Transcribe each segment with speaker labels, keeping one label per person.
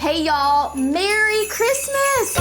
Speaker 1: Hey y'all, Merry Christmas!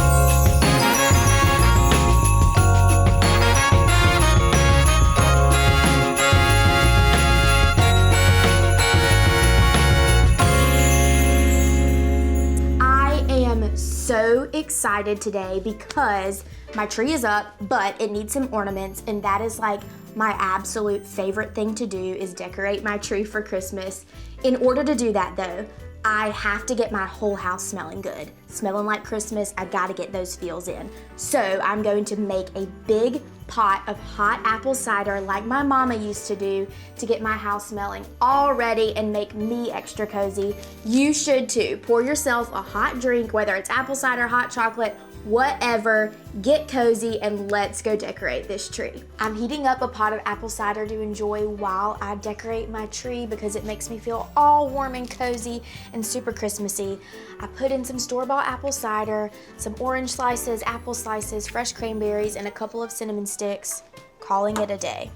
Speaker 1: I am so excited today because my tree is up, but it needs some ornaments, and that is like my absolute favorite thing to do is decorate my tree for Christmas. In order to do that though, I have to get my whole house smelling good. Smelling like Christmas, I gotta get those feels in. So I'm going to make a big pot of hot apple cider like my mama used to do to get my house smelling all ready and make me extra cozy. You should too. Pour yourself a hot drink, whether it's apple cider, hot chocolate, whatever, get cozy and let's go decorate this tree. I'm heating up a pot of apple cider to enjoy while I decorate my tree because it makes me feel all warm and cozy and super Christmassy. I put in some store-bought apple cider, some orange slices, apple slices, fresh cranberries, and a couple of cinnamon sticks, calling it a day.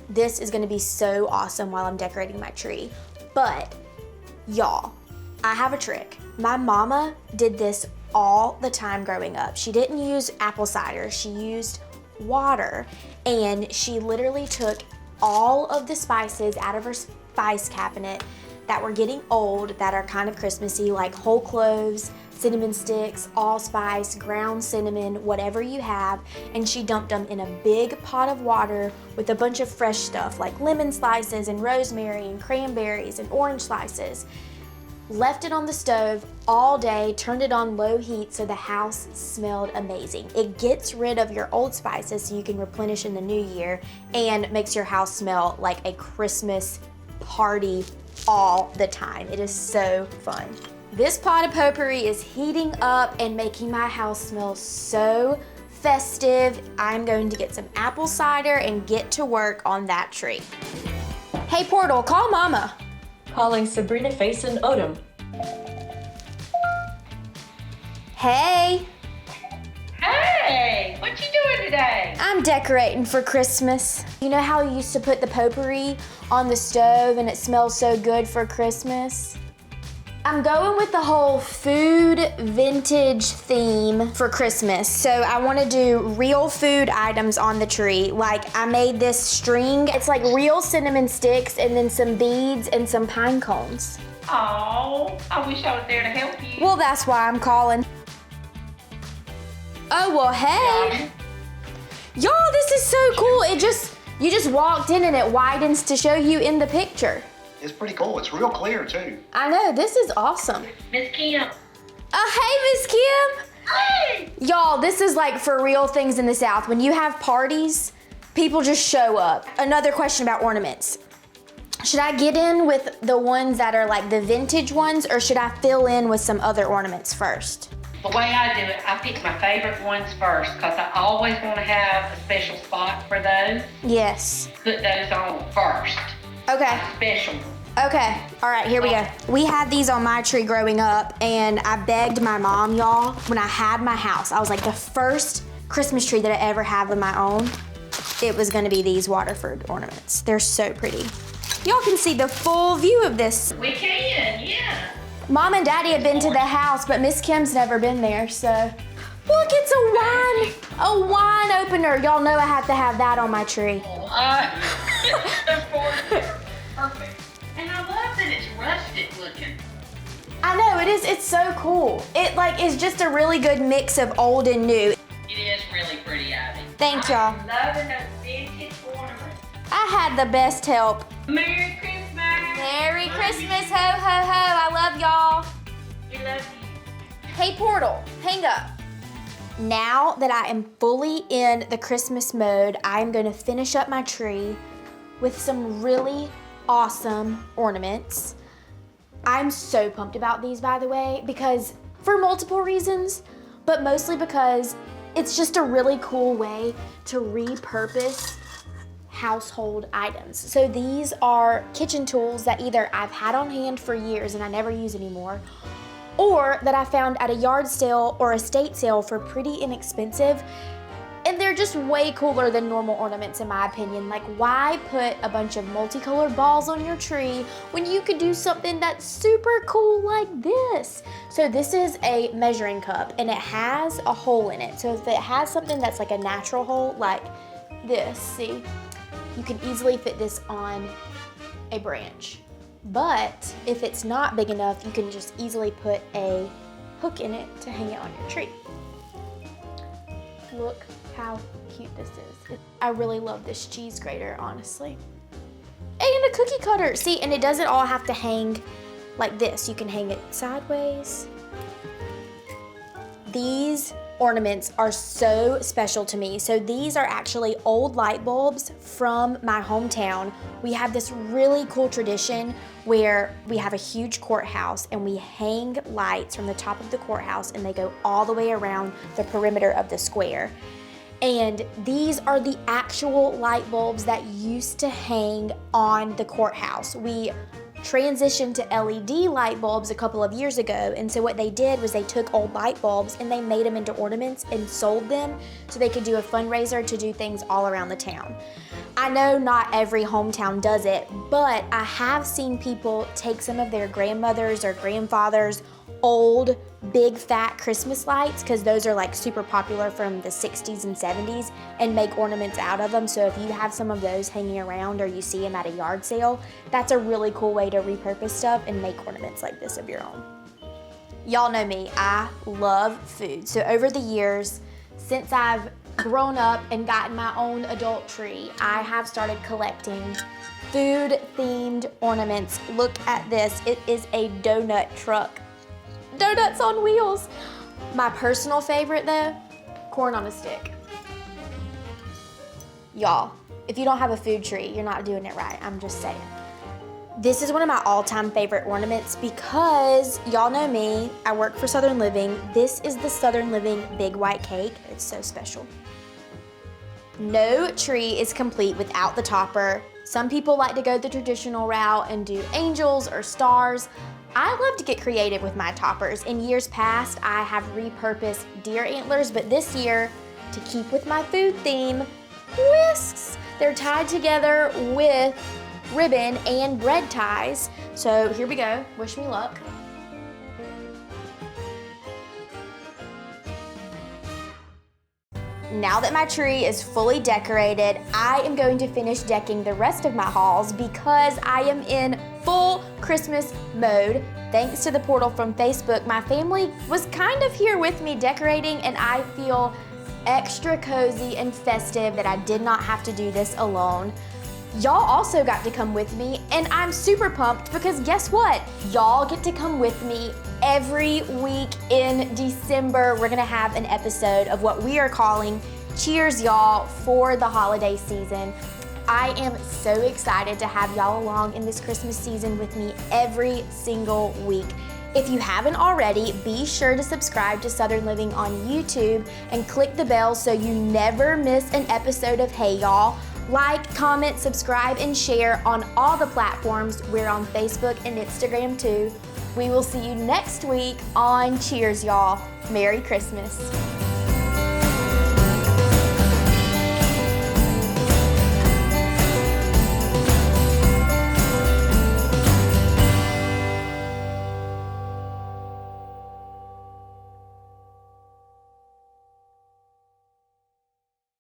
Speaker 1: This is gonna be so awesome while I'm decorating my tree. But y'all, I have a trick. My mama did this all the time growing up. She didn't use apple cider, she used water, and she literally took all of the spices out of her spice cabinet that were getting old, that are kind of Christmassy, like whole cloves, cinnamon sticks, allspice, ground cinnamon, whatever you have, and she dumped them in a big pot of water with a bunch of fresh stuff like lemon slices and rosemary and cranberries and orange slices. Left it on the stove all day, turned it on low heat so the house smelled amazing. It gets rid of your old spices so you can replenish in the new year and makes your house smell like a Christmas party all the time. It is so fun. This pot of potpourri is heating up and making my house smell so festive. I'm going to get some apple cider and get to work on that tree. Hey Portal, call Mama.
Speaker 2: Calling Sabrina Faison Odom.
Speaker 1: Hey.
Speaker 3: Hey, what you doing today?
Speaker 1: I'm decorating for Christmas. You know how you used to put the potpourri on the stove and it smells so good for Christmas? I'm going with the whole food vintage theme for Christmas. So I want to do real food items on the tree. Like I made this string. It's like real cinnamon sticks and then some beads and some pine cones.
Speaker 3: Oh, I wish I was there to help you.
Speaker 1: Well, that's why I'm calling. Oh, well, hey. Y'all, this is so cool. You just walked in and it widens to show you in the picture.
Speaker 4: It's pretty cool. It's real clear too.
Speaker 1: I know, this is awesome.
Speaker 3: Miss Kim.
Speaker 1: Hey, Miss Kim.
Speaker 3: Hey.
Speaker 1: Y'all, this is like for real things in the South. When you have parties, people just show up. Another question about ornaments. Should I get in with the ones that are like the vintage ones, or should I fill in with some other ornaments first?
Speaker 3: The way I do it, I pick my favorite ones first because I always want to have a special spot for those.
Speaker 1: Yes.
Speaker 3: Put those on first.
Speaker 1: Okay.
Speaker 3: Special.
Speaker 1: Okay, all right, here we go. We had these on my tree growing up, and I begged my mom, y'all, when I had my house. I was like, the first Christmas tree that I ever have of my own, it was gonna be these Waterford ornaments. They're so pretty. Y'all can see the full view of this.
Speaker 3: We can, yeah.
Speaker 1: Mom and Daddy have been to the house, but Miss Kim's never been there, so. Look, it's a wine opener. Y'all know I have to have that on my tree.
Speaker 3: Perfect. And I love that it's rustic looking.
Speaker 1: I know, it is, it's so cool. It like is just a really good mix of old and new.
Speaker 3: It is really pretty, Ivy.
Speaker 1: Thank y'all.
Speaker 3: I'm loving those vintage ornaments.
Speaker 1: I had the best help.
Speaker 3: Merry Christmas.
Speaker 1: Merry Christmas, ho, ho, ho. I love y'all.
Speaker 3: We love you.
Speaker 1: Hey, Portal, hang up. Now that I am fully in the Christmas mode, I'm gonna finish up my tree with some really awesome ornaments. I'm so pumped about these, by the way, because for multiple reasons, but mostly because it's just a really cool way to repurpose household items. So these are kitchen tools that either I've had on hand for years and I never use anymore, or that I found at a yard sale or estate sale for pretty inexpensive. And they're just way cooler than normal ornaments in my opinion. Like, why put a bunch of multicolored balls on your tree when you could do something that's super cool like this? So this is a measuring cup and it has a hole in it. So if it has something that's like a natural hole like this, see, you can easily fit this on a branch. But if it's not big enough, you can just easily put a hook in it to hang it on your tree. Look how cute this is. I really love this cheese grater, honestly. And a cookie cutter. See, and it doesn't all have to hang like this. You can hang it sideways. These ornaments are so special to me. So these are actually old light bulbs from my hometown. We have this really cool tradition where we have a huge courthouse and we hang lights from the top of the courthouse and they go all the way around the perimeter of the square. And these are the actual light bulbs that used to hang on the courthouse. We transitioned to LED light bulbs a couple of years ago, and so what they did was they took old light bulbs and they made them into ornaments and sold them so they could do a fundraiser to do things all around the town. I know not every hometown does it, but I have seen people take some of their grandmothers or grandfathers' old big fat Christmas lights, because those are like super popular from the 60s and 70s, and make ornaments out of them. So if you have some of those hanging around or you see them at a yard sale, that's a really cool way to repurpose stuff and make ornaments like this of your own. Y'all know me, I love food. So over the years, since I've grown up and gotten my own adult tree, I have started collecting food-themed ornaments. Look at this, it is a donut truck. Donuts on wheels. My personal favorite though, corn on a stick. Y'all, if you don't have a food tree, you're not doing it right, I'm just saying. This is one of my all-time favorite ornaments because y'all know me, I work for Southern Living. This is the Southern Living Big White Cake. It's so special. No tree is complete without the topper. Some people like to go the traditional route and do angels or stars. I love to get creative with my toppers. In years past, I have repurposed deer antlers, but this year, to keep with my food theme, whisks. They're tied together with ribbon and bread ties. So here we go, wish me luck. Now that my tree is fully decorated, I am going to finish decking the rest of my halls because I am in full Christmas mode. Thanks to the portal from Facebook, my family was kind of here with me decorating, and I feel extra cozy and festive that I did not have to do this alone. Y'all also got to come with me, and I'm super pumped because guess what? Y'all get to come with me every week in December. We're gonna have an episode of what we are calling Cheers Y'all for the holiday season. I am so excited to have y'all along in this Christmas season with me every single week. If you haven't already, be sure to subscribe to Southern Living on YouTube and click the bell so you never miss an episode of Hey Y'all. Like, comment, subscribe, and share on all the platforms. We're on Facebook and Instagram too. We will see you next week on Cheers Y'all. Merry Christmas.